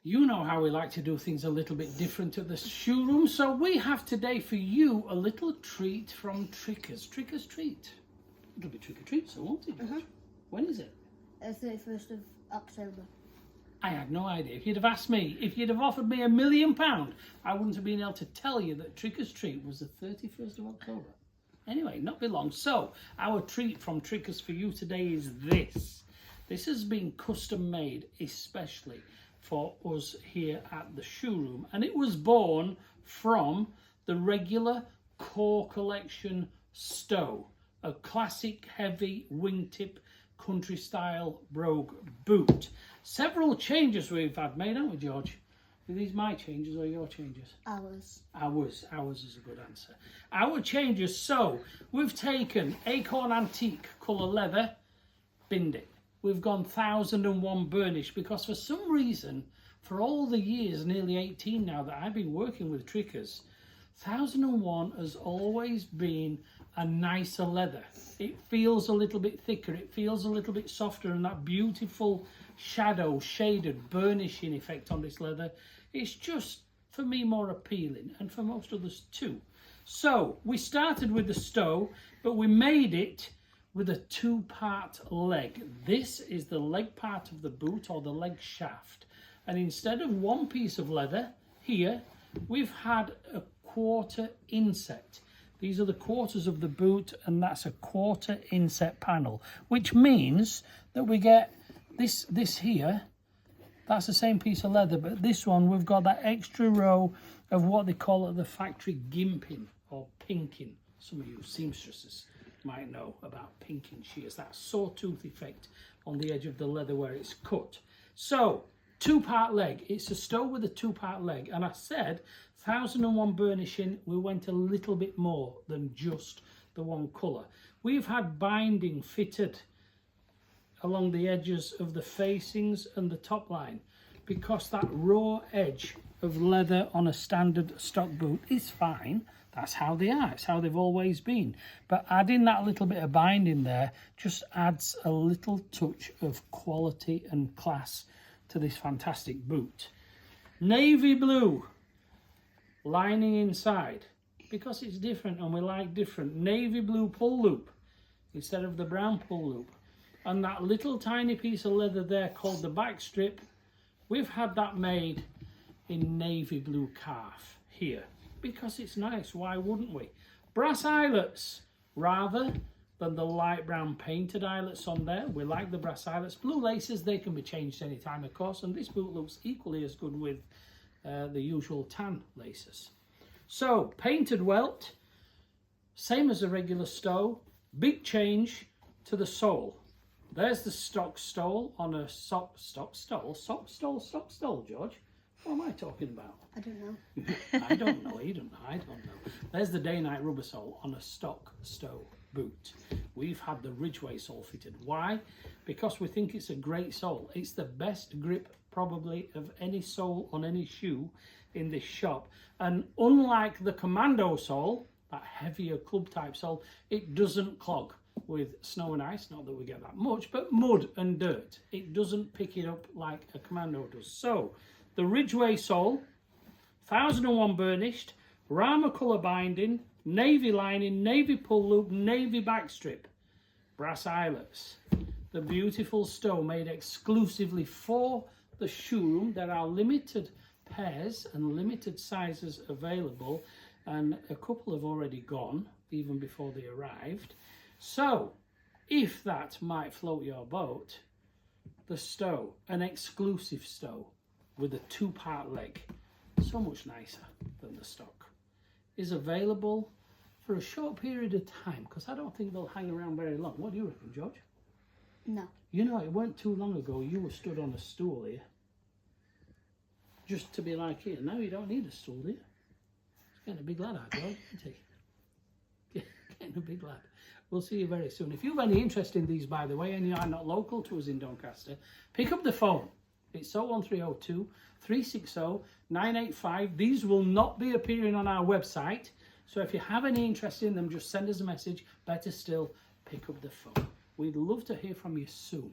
You know how we like to do things a little bit different at the shoe room, so we have today for you a little treat from Trickers. Trickers treat. It'll be trick or treat, so won't it? When is it? 31st of October. I had no idea. If you'd have asked me, if you'd have offered me £1 million, I wouldn't have been able to tell you that Trickers treat was the 31st of October. Anyway, not be long. So, our treat from Trickers for you today is this. This has been custom made especially for us here at the shoe room, and it was born from the regular core collection Stow, a classic heavy wingtip country style brogue boot. Several changes we've had made, haven't we, George? Are these my changes or your changes? Ours. Ours is a good answer. Our changes, so we've taken Acorn Antique colour leather, binned it. We've gone 1001 burnish because for some reason, for all the years, nearly 18 now that I've been working with Trickers, 1001 has always been a nicer leather. It feels a little bit thicker, it feels a little bit softer, and that beautiful shadow, shaded, burnishing effect on this leather, it's just, for me, more appealing, and for most others too. So, we started with the Stow, but we made it with a two-part leg. This is the leg part of the boot, or the leg shaft. And instead of one piece of leather, here, we've had a quarter inset. These are the quarters of the boot, and that's a quarter inset panel, which means that we get this here, that's the same piece of leather, but this one, we've got that extra row of what they call at the factory gimping, or pinking. Some of you seamstresses might know about pinking shears, that sawtooth effect on the edge of the leather where it's cut. So, two-part leg. It's a Stow with a two-part leg, and I said 1001 burnishing, we went a little bit more than just the one colour. We've had binding fitted along the edges of the facings and the top line because that raw edge of leather on a standard stock boot is fine. That's how they are, it's how they've always been. But adding that little bit of binding there just adds a little touch of quality and class to this fantastic boot. Navy blue lining inside, because it's different and we like different. Navy blue pull loop instead of the brown pull loop. And that little tiny piece of leather there called the back strip, we've had that made in navy blue calf here, because it's nice, why wouldn't we? Brass eyelets rather than the light brown painted eyelets on there. We like the brass eyelets. Blue laces, they can be changed anytime, of course, and this boot looks equally as good with the usual tan laces. So, painted welt, same as a regular Stow. Big change to the sole. There's the stock stole on a sock stole, George. What am I talking about? I don't know. I don't know, you don't know, I don't know. There's the day-night rubber sole on a stock Stow boot. We've had the Ridgeway sole fitted. Why? Because we think it's a great sole. It's the best grip probably of any sole on any shoe in this shop. And unlike the Commando sole, that heavier club type sole, it doesn't clog with snow and ice, not that we get that much, but mud and dirt. It doesn't pick it up like a Commando does. So, the Ridgeway sole, 1001 burnished, Rama colour binding, navy lining, navy pull loop, navy back strip, brass eyelets. The beautiful Stow made exclusively for the shoe room. There are limited pairs and limited sizes available, and a couple have already gone even before they arrived. So, if that might float your boat, the Stow, an exclusive Stow with a two-part leg, so much nicer than the stock, is available for a short period of time, because I don't think they'll hang around very long. What do you reckon, George? No. You know, it weren't too long ago you were stood on a stool here, just to be like here. Now you don't need a stool, do you? It's getting a big lad out, George, isn't he? Getting a big lad. We'll see you very soon. If you've any interest in these, by the way, and you are not local to us in Doncaster, pick up the phone. It's 01302 360 985. These will not be appearing on our website. So if you have any interest in them, just send us a message. Better still, pick up the phone. We'd love to hear from you soon.